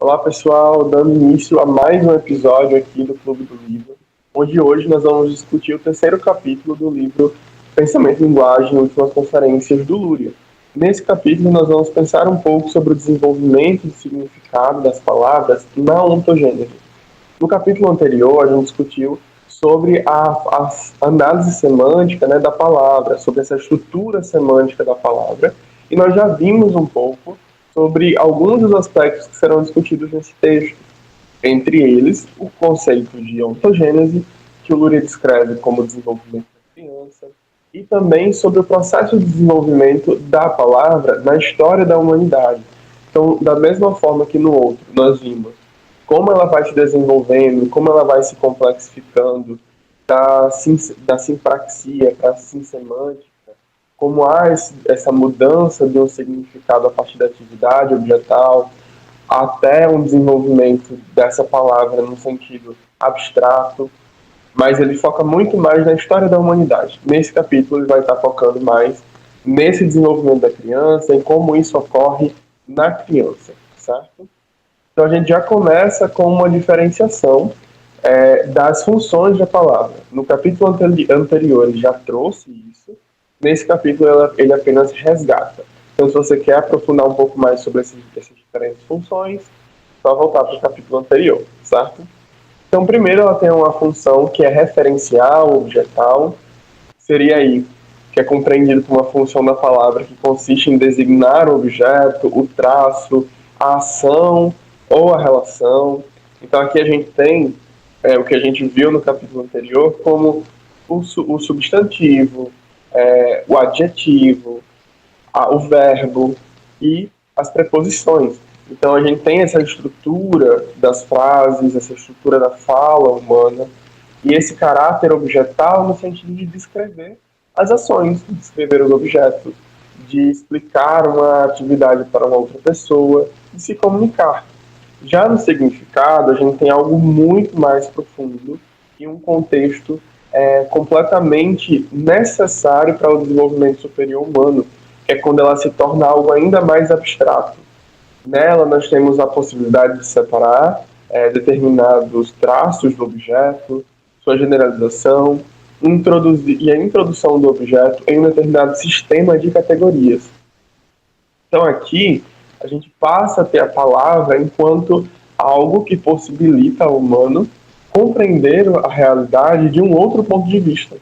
Olá pessoal, dando início a mais um episódio aqui do Clube do Livro, onde hoje nós vamos discutir o terceiro capítulo do livro Pensamento e Linguagem, Últimas Conferências do Luria. Nesse capítulo nós vamos pensar um pouco sobre o desenvolvimento do significado das palavras na ontogênese. No capítulo anterior a gente discutiu sobre a análise semântica, da palavra, sobre essa estrutura semântica da palavra, e nós já vimos um pouco sobre alguns dos aspectos que serão discutidos nesse texto. Entre eles, o conceito de ontogênese, que o Luria descreve como desenvolvimento da criança, e também sobre o processo de desenvolvimento da palavra na história da humanidade. Então, da mesma forma que no outro nós vimos como ela vai se desenvolvendo, como ela vai se complexificando da simpraxia para a sinsemântica, como há essa mudança de um significado a partir da atividade objetal, até um desenvolvimento dessa palavra no sentido abstrato, mas ele foca muito mais na história da humanidade. Nesse capítulo ele vai estar focando mais nesse desenvolvimento da criança e como isso ocorre na criança, certo? Então a gente já começa com uma diferenciação das funções da palavra. No capítulo anterior ele já trouxe isso, nesse capítulo ele apenas resgata. Então se você quer aprofundar um pouco mais sobre essas diferentes funções, só voltar para o capítulo anterior, certo? Então primeiro ela tem uma função que é referencial, objetal, seria aí, que é compreendido por uma função da palavra que consiste em designar o objeto, o traço, a ação ou a relação. Então aqui a gente tem o que a gente viu no capítulo anterior como o substantivo, o adjetivo, o verbo e as preposições. Então a gente tem essa estrutura das frases, essa estrutura da fala humana e esse caráter objetal no sentido de descrever as ações, de descrever os objetos, de explicar uma atividade para uma outra pessoa, de se comunicar. Já no significado, a gente tem algo muito mais profundo e um contexto completamente necessário para o desenvolvimento superior humano, que é quando ela se torna algo ainda mais abstrato. Nela, nós temos a possibilidade de separar determinados traços do objeto, sua generalização, e a introdução do objeto em um determinado sistema de categorias. Então, aqui, a gente passa a ter a palavra enquanto algo que possibilita ao humano compreender a realidade de um outro ponto de vista.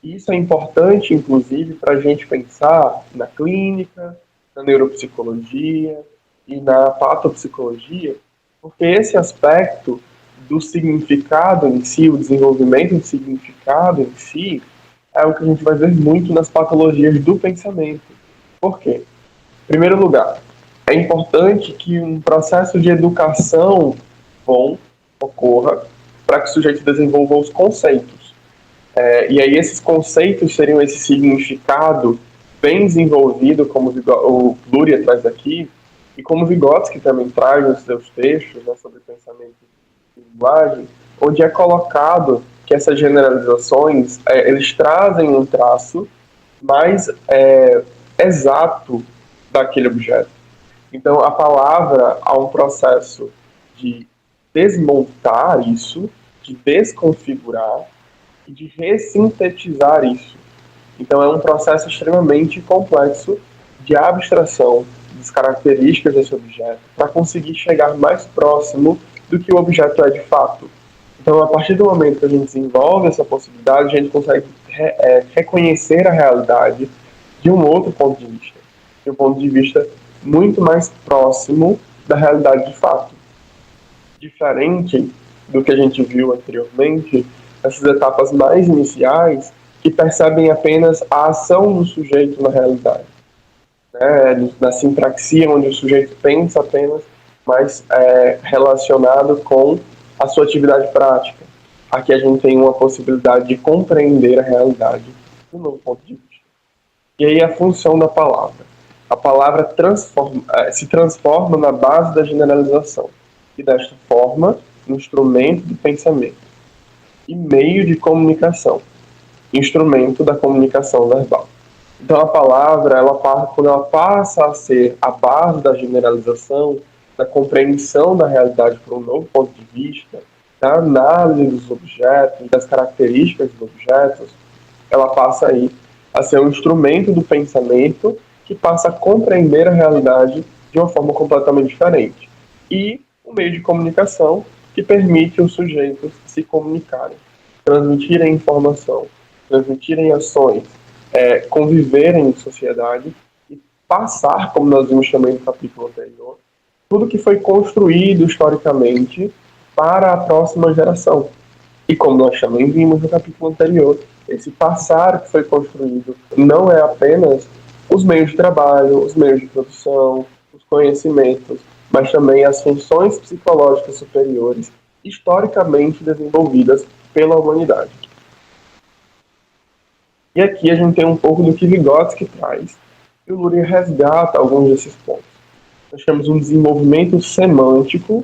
Isso é importante, inclusive, para a gente pensar na clínica, na neuropsicologia e na patopsicologia, porque esse aspecto do significado em si, o desenvolvimento do significado em si, é o que a gente vai ver muito nas patologias do pensamento. Por quê? Em primeiro lugar, é importante que um processo de educação bom ocorra para que o sujeito desenvolva os conceitos. E aí esses conceitos seriam esse significado bem desenvolvido, como o Luria traz aqui, e como Vygotsky também traz nos seus textos, sobre pensamento e linguagem, onde é colocado que essas generalizações, eles trazem um traço mais exato daquele objeto. Então, a palavra há um processo de desmontar isso, de desconfigurar e de ressintetizar isso. Então, é um processo extremamente complexo de abstração das características desse objeto para conseguir chegar mais próximo do que o objeto é de fato. Então, a partir do momento que a gente desenvolve essa possibilidade, a gente consegue reconhecer a realidade de um outro ponto de vista, de um ponto de vista muito mais próximo da realidade de fato. Diferente do que a gente viu anteriormente, essas etapas mais iniciais que percebem apenas a ação do sujeito na realidade. Na simpraxia, onde o sujeito pensa apenas, mas relacionado com a sua atividade prática. Aqui a gente tem uma possibilidade de compreender a realidade de um novo ponto de vista. E aí a função da palavra. A palavra se transforma na base da generalização e desta forma no instrumento do pensamento e meio de comunicação, instrumento da comunicação verbal. Então a palavra, quando ela passa a ser a base da generalização, da compreensão da realidade por um novo ponto de vista, da análise dos objetos, das características dos objetos, ela passa aí a ser um instrumento do pensamento que passa a compreender a realidade de uma forma completamente diferente. E o meio de comunicação que permite os sujeitos se comunicarem, transmitirem informação, transmitirem ações, conviverem em sociedade e passar, como nós vimos também no capítulo anterior, tudo que foi construído historicamente para a próxima geração. E como nós também vimos no capítulo anterior, esse passar que foi construído não é apenas os meios de trabalho, os meios de produção, os conhecimentos, mas também as funções psicológicas superiores historicamente desenvolvidas pela humanidade. E aqui a gente tem um pouco do que Vygotsky traz, e o Luria resgata alguns desses pontos. Nós temos um desenvolvimento semântico,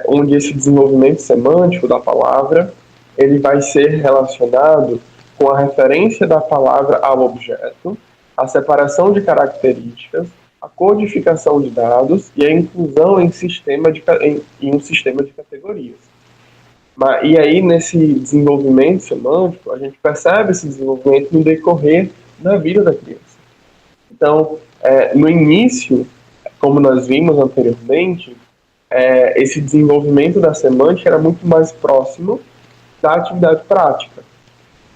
onde esse desenvolvimento semântico da palavra ele vai ser relacionado com a referência da palavra ao objeto, a separação de características, a codificação de dados e a inclusão em um sistema de categorias. E aí, nesse desenvolvimento semântico, a gente percebe esse desenvolvimento no decorrer da vida da criança. Então, no início, como nós vimos anteriormente, esse desenvolvimento da semântica era muito mais próximo da atividade prática.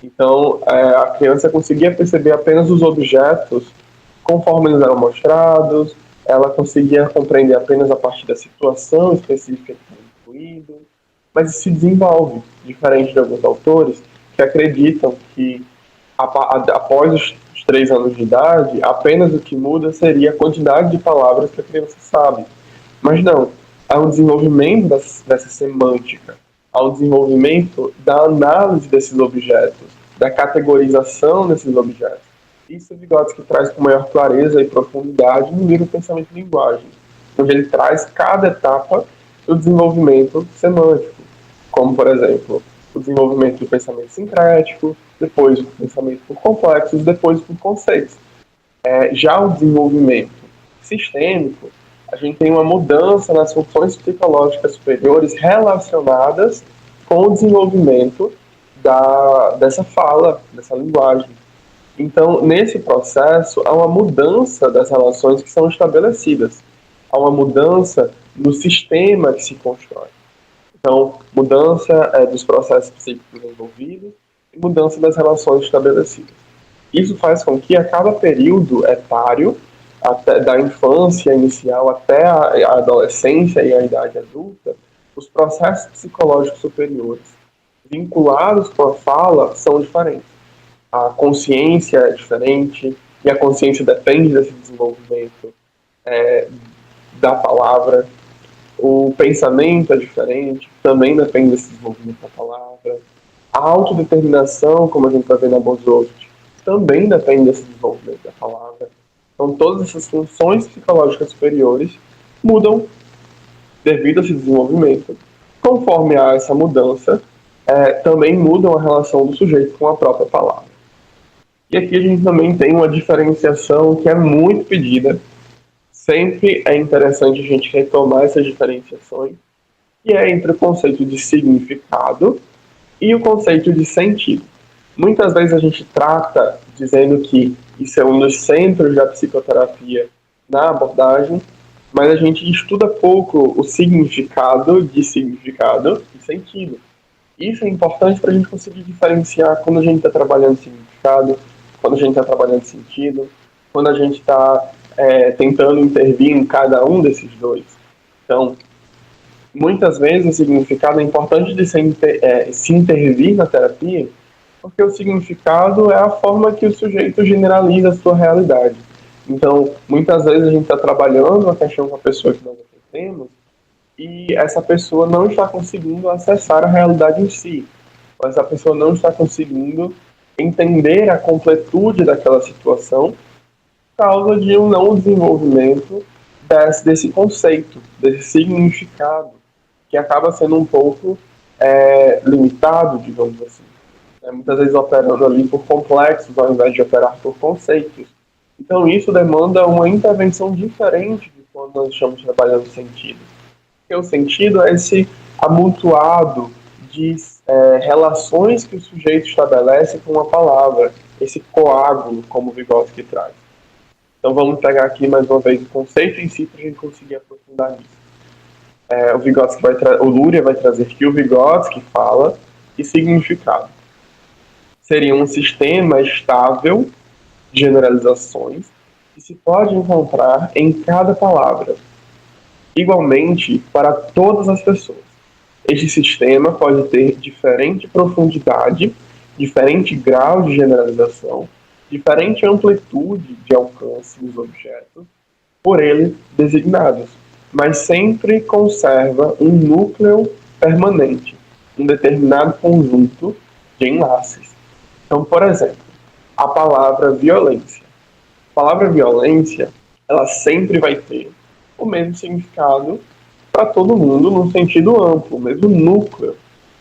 Então, a criança conseguia perceber apenas os objetos conforme eles eram mostrados, ela conseguia compreender apenas a partir da situação específica que foi incluído, mas isso se desenvolve, diferente de alguns autores que acreditam que após os 3 anos de idade, apenas o que muda seria a quantidade de palavras que a criança sabe. Mas não, há um desenvolvimento dessa semântica, há um desenvolvimento da análise desses objetos, da categorização desses objetos. Isso Vygotsky traz com maior clareza e profundidade no livro Pensamento e Linguagem, onde ele traz cada etapa do desenvolvimento semântico, como, por exemplo, o desenvolvimento do pensamento sincrético, depois o pensamento por complexos, depois por conceitos. Já o desenvolvimento sistêmico, a gente tem uma mudança nas funções psicológicas superiores relacionadas com o desenvolvimento dessa fala, dessa linguagem. Então, nesse processo, há uma mudança das relações que são estabelecidas, há uma mudança no sistema que se constrói. Então, mudança dos processos psíquicos envolvidos e mudança das relações estabelecidas. Isso faz com que a cada período etário, da infância inicial até a adolescência e a idade adulta, os processos psicológicos superiores vinculados com a fala são diferentes. A consciência é diferente, e a consciência depende desse desenvolvimento da palavra. O pensamento é diferente, também depende desse desenvolvimento da palavra. A autodeterminação, como a gente vai ver na Bozotti, também depende desse desenvolvimento da palavra. Então, todas essas funções psicológicas superiores mudam devido a esse desenvolvimento. Conforme há essa mudança, também mudam a relação do sujeito com a própria palavra. E aqui a gente também tem uma diferenciação que é muito pedida. Sempre é interessante a gente retomar essas diferenciações, que é entre o conceito de significado e o conceito de sentido. Muitas vezes a gente trata dizendo que isso é um dos centros da psicoterapia na abordagem, mas a gente estuda pouco o significado de significado e sentido. Isso é importante para a gente conseguir diferenciar quando a gente está trabalhando significado, quando a gente está trabalhando sentido, quando a gente está tentando intervir em cada um desses dois. Então, muitas vezes o significado é importante de se intervir na terapia, porque o significado é a forma que o sujeito generaliza a sua realidade. Então, muitas vezes a gente está trabalhando uma questão com a pessoa que nós atendemos e essa pessoa não está conseguindo acessar a realidade em si, ou essa pessoa não está conseguindo entender a completude daquela situação por causa de um não desenvolvimento desse conceito, desse significado, que acaba sendo um pouco limitado, digamos assim. Muitas vezes operando ali por complexos, ao invés de operar por conceitos. Então isso demanda uma intervenção diferente quando nós estamos trabalhando sentido? Porque o sentido é esse amontoado de relações que o sujeito estabelece com uma palavra, esse coágulo, como o Vygotsky traz. Então vamos pegar aqui mais uma vez o conceito em si para a gente conseguir aprofundar nisso. O Luria vai trazer que o Vygotsky fala e significado. Seria um sistema estável de generalizações que se pode encontrar em cada palavra, igualmente para todas as pessoas. Este sistema pode ter diferente profundidade, diferente grau de generalização, diferente amplitude de alcance dos objetos por ele designados, mas sempre conserva um núcleo permanente, um determinado conjunto de enlaces. Então, por exemplo, a palavra violência. A palavra violência, ela sempre vai ter o mesmo significado para todo mundo, num sentido amplo, o mesmo núcleo.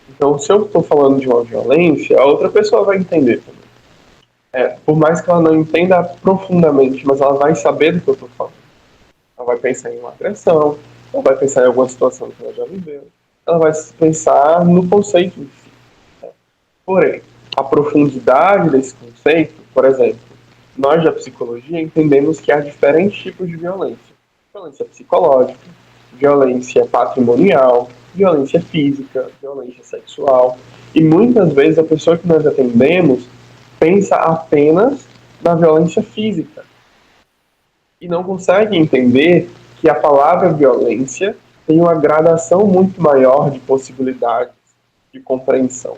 Então, se eu estou falando de uma violência, a outra pessoa vai entender também. Por mais que ela não entenda profundamente, mas ela vai saber do que eu estou falando. Ela vai pensar em uma agressão, ela vai pensar em alguma situação que ela já viveu, ela vai pensar no conceito em si. Porém, a profundidade desse conceito, por exemplo, nós da psicologia entendemos que há diferentes tipos de violência. Violência psicológica, violência patrimonial, violência física, violência sexual. E muitas vezes a pessoa que nós atendemos pensa apenas na violência física e não consegue entender que a palavra violência tem uma gradação muito maior de possibilidades de compreensão.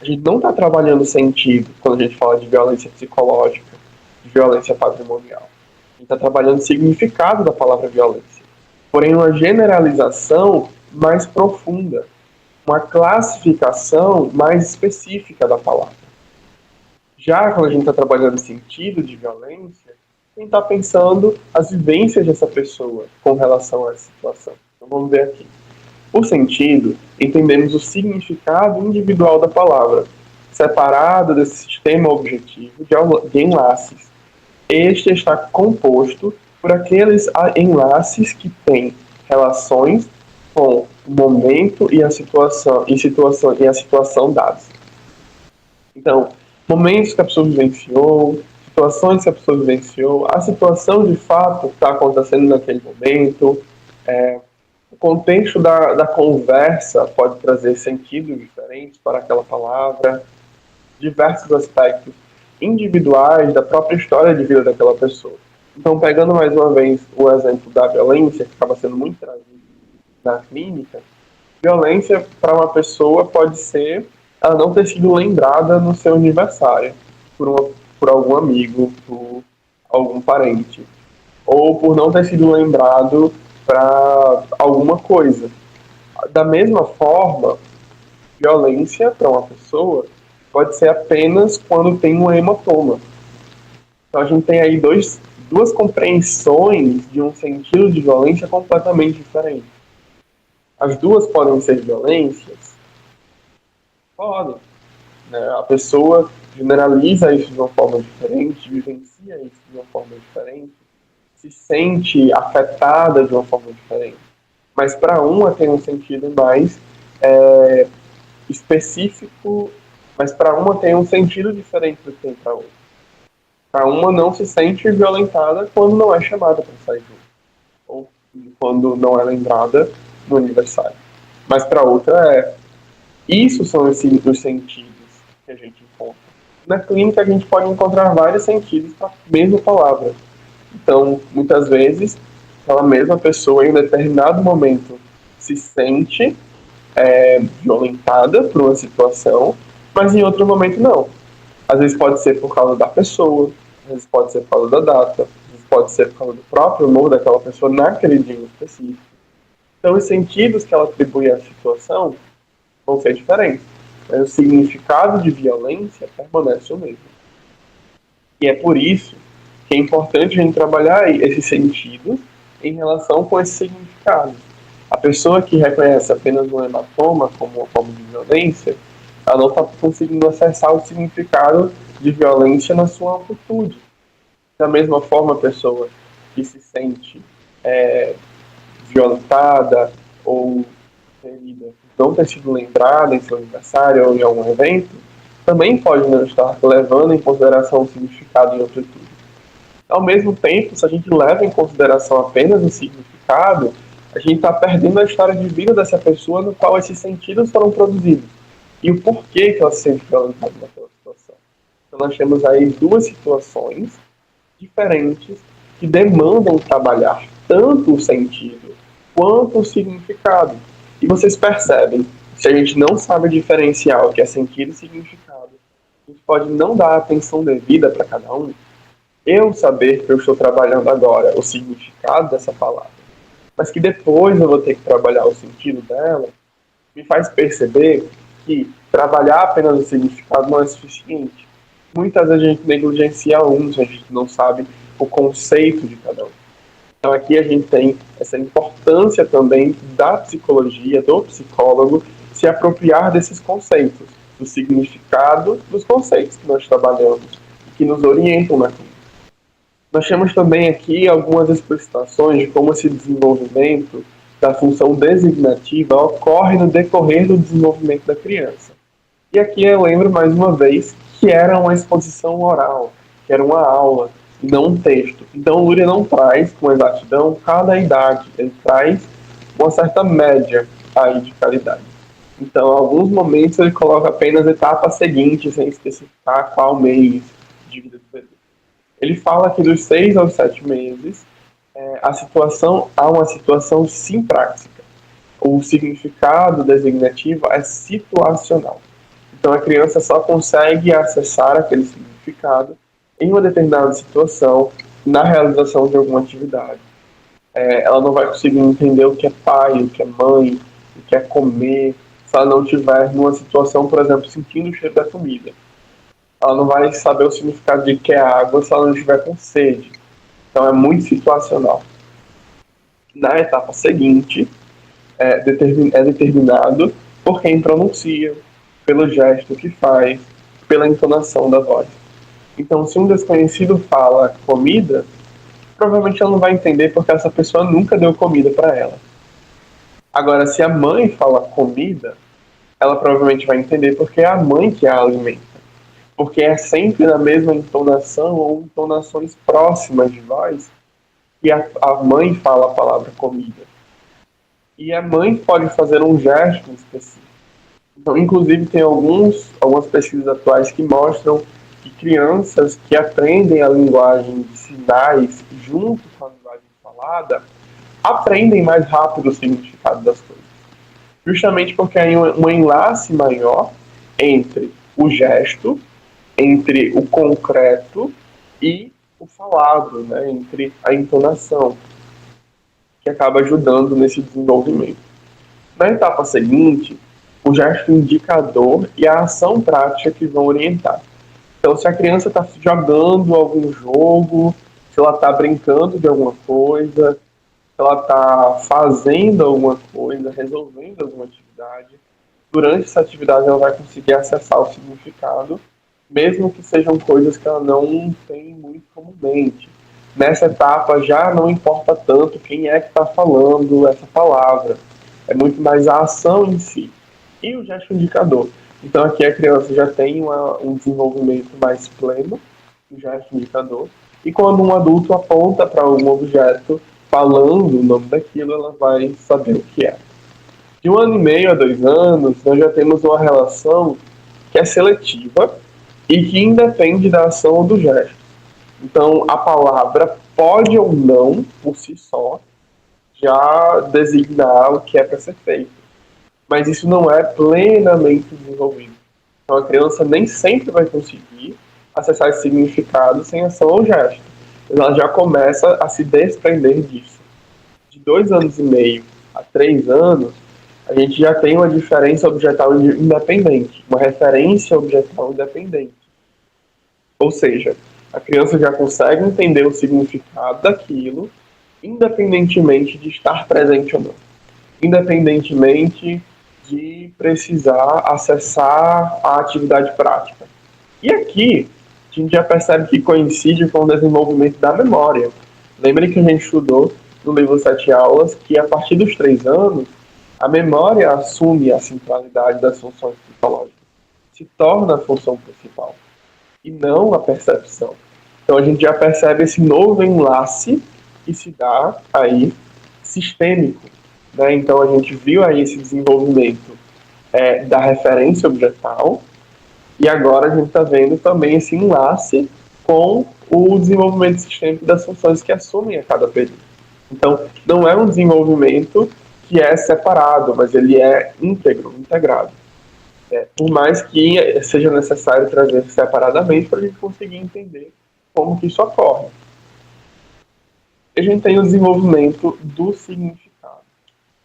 A gente não está trabalhando sentido quando a gente fala de violência psicológica, de violência patrimonial. A gente está trabalhando significado da palavra violência. Porém, uma generalização mais profunda, uma classificação mais específica da palavra. Já quando a gente está trabalhando sentido de violência, a gente está pensando as vivências dessa pessoa com relação a essa situação. Então vamos ver aqui. Por sentido, entendemos o significado individual da palavra, separado desse sistema objetivo de enlaces. Este está composto por aqueles enlaces que têm relações com o momento e a situação dadas. Então, momentos que a pessoa vivenciou, situações que a pessoa vivenciou, a situação de fato que está acontecendo naquele momento, o contexto da conversa pode trazer sentidos diferentes para aquela palavra, diversos aspectos individuais da própria história de vida daquela pessoa. Então, pegando mais uma vez o exemplo da violência, que acaba sendo muito trazido na clínica, violência para uma pessoa pode ser ela não ter sido lembrada no seu aniversário por algum amigo, por algum parente, ou por não ter sido lembrado para alguma coisa. Da mesma forma, violência para uma pessoa pode ser apenas quando tem um hematoma. Então a gente tem aí duas compreensões de um sentido de violência completamente diferentes. As duas podem ser violências? Podem. Né? A pessoa generaliza isso de uma forma diferente, vivencia isso de uma forma diferente, se sente afetada de uma forma diferente. Mas para uma tem um sentido mais específico, mas para uma tem um sentido diferente do que tem para outra. Para uma não se sente violentada quando não é chamada para sair junto, ou quando não é lembrada no aniversário. Mas para outra é. Isso são os sentidos que a gente encontra. Na clínica a gente pode encontrar vários sentidos para a mesma palavra. Então, muitas vezes, aquela mesma pessoa em um determinado momento se sente violentada por uma situação, mas em outro momento não. Às vezes pode ser por causa da pessoa, às vezes pode ser por causa da data, às vezes pode ser por causa do próprio humor daquela pessoa naquele dia específico. Então, os sentidos que ela atribui à situação vão ser diferentes, mas o significado de violência permanece o mesmo. E é por isso que é importante a gente trabalhar esses sentidos em relação com esse significado. A pessoa que reconhece apenas um hematoma como uma forma de violência, ela não está conseguindo acessar o significado de violência na sua amplitude. Da mesma forma, a pessoa que se sente violentada ou ferida, não ter sido lembrada em seu aniversário ou em algum evento, também pode não estar levando em consideração o significado em amplitude. Ao mesmo tempo, se a gente leva em consideração apenas o significado, a gente está perdendo a história de vida dessa pessoa no qual esses sentidos foram produzidos e o porquê que ela se sente violentada naquela situação. Então nós temos aí duas situações diferentes que demandam trabalhar tanto o sentido quanto o significado. E vocês percebem, se a gente não sabe diferenciar o que é sentido e significado, a gente pode não dar atenção devida para cada um. Eu saber que eu estou trabalhando agora o significado dessa palavra, mas que depois eu vou ter que trabalhar o sentido dela, me faz perceber que trabalhar apenas o significado não é suficiente. Muitas vezes a gente negligencia um, se a gente não sabe o conceito de cada um. Então aqui a gente tem essa importância também da psicologia, do psicólogo, se apropriar desses conceitos, do significado dos conceitos que nós trabalhamos, que nos orientam na vida. Nós temos também aqui algumas explicitações de como esse desenvolvimento da função designativa ocorre no decorrer do desenvolvimento da criança. E aqui eu lembro mais uma vez que era uma exposição oral, que era uma aula, e não um texto. Então o Luria não traz com exatidão cada idade, ele traz uma certa média aí de cada idade. Então, em alguns momentos ele coloca apenas a etapa seguinte, sem especificar qual mês de vida do bebê. Ele fala que dos 6 aos 7 meses, há uma situação simpráxica. O significado designativo é situacional. Então a criança só consegue acessar aquele significado em uma determinada situação, na realização de alguma atividade. Ela não vai conseguir entender o que é pai, o que é mãe, o que é comer, se ela não estiver numa situação, por exemplo, sentindo o cheiro da comida. Ela não vai saber o significado de que é água se ela não estiver com sede. Então é muito situacional. Na etapa seguinte, é determinado por quem pronuncia, pelo gesto que faz, pela entonação da voz. Então, se um desconhecido fala comida, provavelmente ela não vai entender porque essa pessoa nunca deu comida para ela. Agora, se a mãe fala comida, ela provavelmente vai entender porque é a mãe que a alimenta. Porque é sempre na mesma entonação ou entonações próximas de voz que a mãe fala a palavra comida. E a mãe pode fazer um gesto específico. Então, inclusive, tem algumas pesquisas atuais que mostram que crianças que aprendem a linguagem de sinais junto com a linguagem falada aprendem mais rápido o significado das coisas. Justamente porque há um enlace maior entre o gesto, entre o concreto e o falado, né? Entre a entonação, que acaba ajudando nesse desenvolvimento. Na etapa seguinte, o gesto indicador e a ação prática que vão orientar. Então, se a criança está jogando algum jogo, se ela está brincando de alguma coisa, se ela está fazendo alguma coisa, resolvendo alguma atividade, durante essa atividade ela vai conseguir acessar o significado, mesmo que sejam coisas que ela não tem muito comumente. Nessa etapa já não importa tanto quem é que está falando essa palavra, é muito mais a ação em si e o gesto indicador. Então aqui a criança já tem um desenvolvimento mais pleno, o gesto indicador, e quando um adulto aponta para algum objeto falando o nome daquilo, ela vai saber o que é. De 1 ano e meio a 2 anos, nós já temos uma relação que é seletiva e que independe da ação ou do gesto. Então, a palavra pode ou não, por si só, já designar o que é para ser feito. Mas isso não é plenamente desenvolvido. Então, a criança nem sempre vai conseguir acessar esse significado sem ação ou gesto. Ela já começa a se desprender disso. De 2 anos e meio a 3 anos, a gente já tem uma diferença objetal independente, uma referência objetal independente. Ou seja, a criança já consegue entender o significado daquilo, independentemente de estar presente ou não. Independentemente de precisar acessar a atividade prática. E aqui, a gente já percebe que coincide com o desenvolvimento da memória. Lembre que a gente estudou no livro Sete Aulas que, a partir dos 3 anos, a memória assume a centralidade das funções psicológicas, se torna a função principal, e não a percepção. Então a gente já percebe esse novo enlace que se dá aí sistêmico, né? Então a gente viu aí esse desenvolvimento da referência objetal, e agora a gente está vendo também esse enlace com o desenvolvimento sistêmico das funções que assumem a cada período. Então, não é um desenvolvimento que é separado, mas ele é íntegro, integrado. Por mais que seja necessário trazer separadamente para a gente conseguir entender como que isso ocorre. A gente tem o desenvolvimento do significado.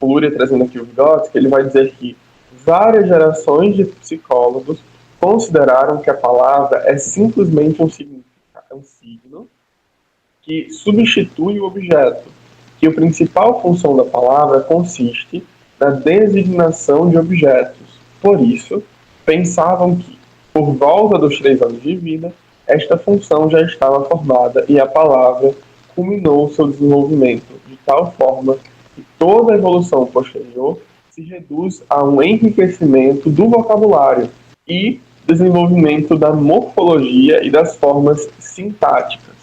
O Luria, trazendo aqui o Vygotsky, ele vai dizer que várias gerações de psicólogos consideraram que a palavra é simplesmente um signo que substitui o objeto, que a principal função da palavra consiste na designação de objetos. Por isso, pensavam que, por volta dos 3 anos de vida, esta função já estava formada e a palavra culminou seu desenvolvimento de tal forma que toda a evolução posterior se reduz a um enriquecimento do vocabulário e desenvolvimento da morfologia e das formas sintáticas.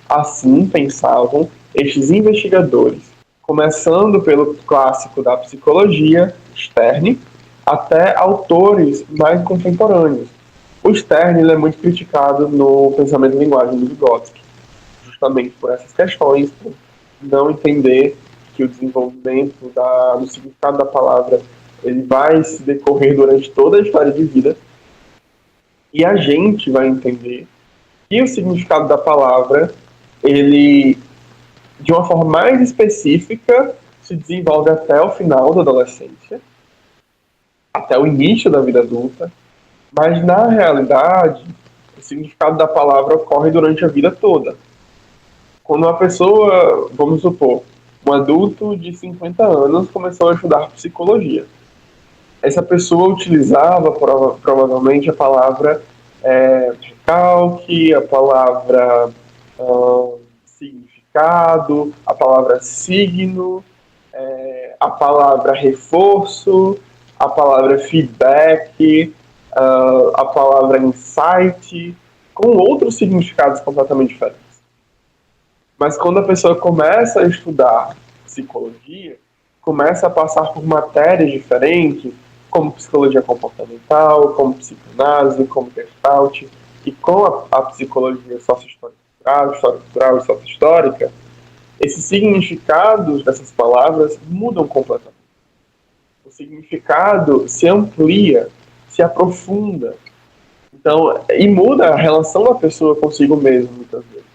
Assim pensavam estes investigadores, começando pelo clássico da psicologia, Stern, até autores mais contemporâneos. O Stern ele é muito criticado no pensamento e linguagem do Vygotsky, justamente por essas questões, por não entender que o desenvolvimento do significado da palavra ele vai se decorrer durante toda a história de vida, e a gente vai entender que o significado da palavra ele, de uma forma mais específica, se desenvolve até o final da adolescência, até o início da vida adulta, mas na realidade o significado da palavra ocorre durante a vida toda. Quando uma pessoa, vamos supor, um adulto de 50 anos começou a estudar psicologia, essa pessoa utilizava provavelmente a palavra recalque, a palavra significado, a palavra signo, a palavra reforço, a palavra feedback, a palavra insight, com outros significados completamente diferentes. Mas quando a pessoa começa a estudar psicologia, começa a passar por matérias diferentes, como psicologia comportamental, como psicanálise, como Gestalt, e com a psicologia sociohistórica, história cultural e sociohistórica, esses significados dessas palavras mudam completamente. O significado se amplia, se aprofunda. Então, e muda a relação da pessoa consigo mesma, muitas vezes.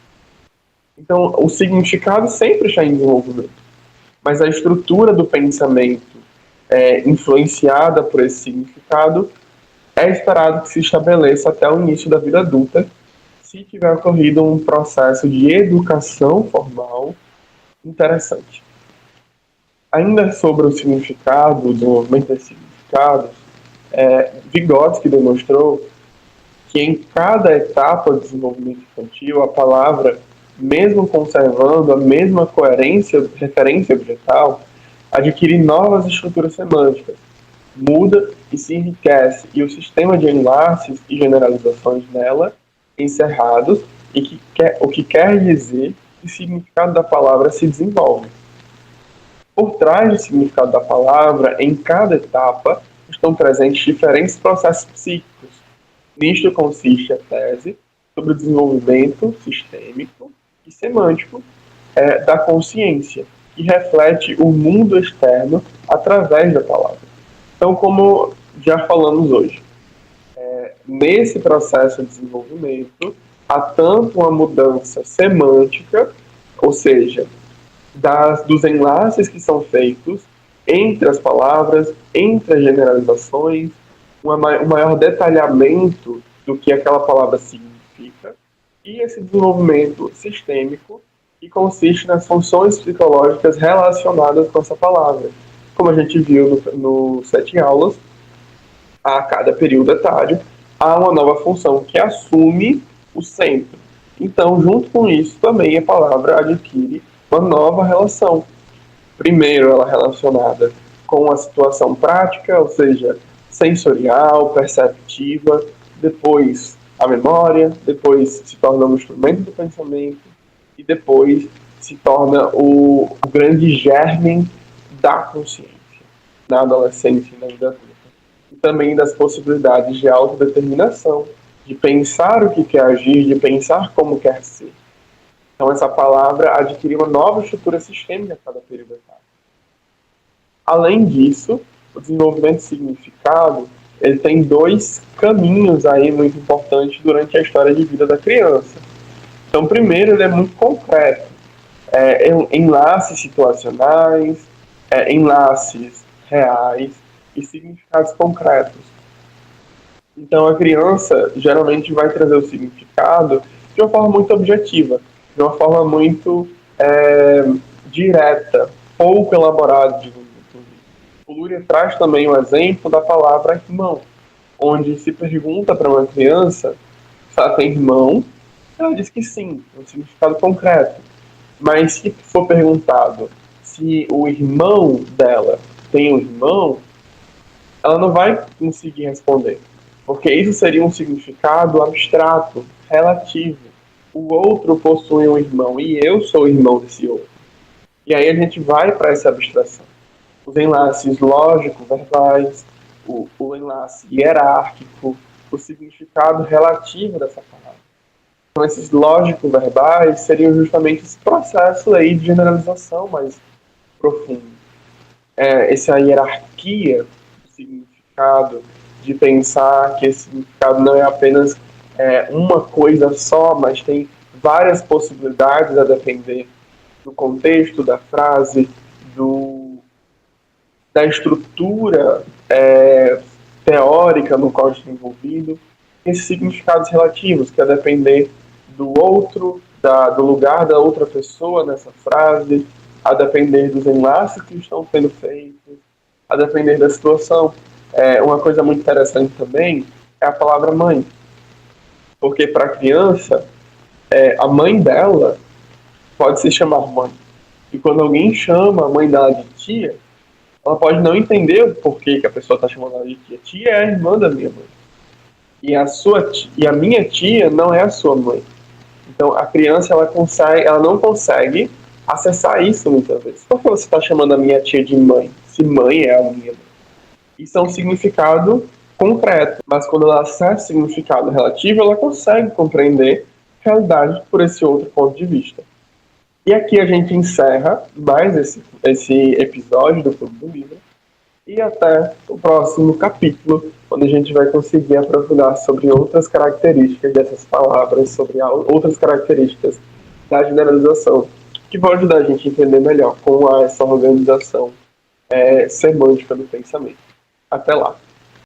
Então, o significado sempre está em desenvolvimento, mas a estrutura do pensamento influenciada por esse significado é esperado que se estabeleça até o início da vida adulta, se tiver ocorrido um processo de educação formal interessante. Ainda sobre o significado, o desenvolvimento desses significados, Vygotsky demonstrou que em cada etapa do desenvolvimento infantil, a palavra, mesmo conservando a mesma coerência, referência objetal, adquire novas estruturas semânticas, muda e se enriquece, e o sistema de enlaces e generalizações nela encerrados, o que quer dizer que o significado da palavra se desenvolve. Por trás do significado da palavra, em cada etapa, estão presentes diferentes processos psíquicos. Nisto consiste a tese sobre o desenvolvimento sistêmico e semântico da consciência, que reflete o mundo externo através da palavra. Então, como já falamos hoje, nesse processo de desenvolvimento, há tanto uma mudança semântica, ou seja, dos enlaces que são feitos entre as palavras, entre as generalizações, um maior detalhamento do que aquela palavra significa, e esse desenvolvimento sistêmico que consiste nas funções psicológicas relacionadas com essa palavra. Como a gente viu no 7 aulas, a cada período etário, há uma nova função que assume o centro. Então, junto com isso, também a palavra adquire uma nova relação. Primeiro, ela é relacionada com a situação prática, ou seja, sensorial, perceptiva, depois a memória, depois se torna um instrumento do pensamento e depois se torna o grande germe da consciência na adolescência e na vida adulta. E também das possibilidades de autodeterminação, de pensar o que quer agir, de pensar como quer ser. Então essa palavra adquire uma nova estrutura sistêmica a cada período etário. Além disso, o desenvolvimento de significado, ele tem dois caminhos aí muito importantes durante a história de vida da criança. Então, primeiro, ele é muito concreto. Enlaces situacionais, enlaces reais e significados concretos. Então, a criança geralmente vai trazer o significado de uma forma muito objetiva, de uma forma muito direta, pouco elaborada, digamos. O Luria traz também o exemplo da palavra irmão, onde se pergunta para uma criança se ela tem irmão, ela diz que sim, é um significado concreto. Mas se for perguntado se o irmão dela tem um irmão, ela não vai conseguir responder, porque isso seria um significado abstrato, relativo. O outro possui um irmão e eu sou o irmão desse outro. E aí a gente vai para essa abstração. Os enlaces lógico-verbais, o enlace hierárquico, o significado relativo dessa palavra. Então, esses lógico-verbais seriam justamente esse processo aí de generalização mais profundo. Essa hierarquia do significado, de pensar que esse significado não é apenas uma coisa só, mas tem várias possibilidades a depender do contexto, da frase, da estrutura teórica no qual está envolvido, esses significados relativos, que a depender do outro, do lugar da outra pessoa nessa frase, a depender dos enlaces que estão sendo feitos, a depender da situação. Uma coisa muito interessante também é a palavra mãe, porque para a criança, a mãe dela pode se chamar mãe. E quando alguém chama a mãe dela de tia, ela pode não entender o porquê que a pessoa está chamando ela de tia. Tia é a irmã da minha mãe. E a minha tia não é a sua mãe. Então a criança ela não consegue acessar isso muitas vezes. Por que você está chamando a minha tia de mãe? Se mãe é a minha mãe. Isso é um significado concreto. Mas quando ela acessa o significado relativo, ela consegue compreender a realidade por esse outro ponto de vista. E aqui a gente encerra mais esse episódio do Clube do Livro. E até o próximo capítulo, onde a gente vai conseguir aprofundar sobre outras características dessas palavras, sobre outras características da generalização, que vão ajudar a gente a entender melhor como essa organização semântica do pensamento. Até lá!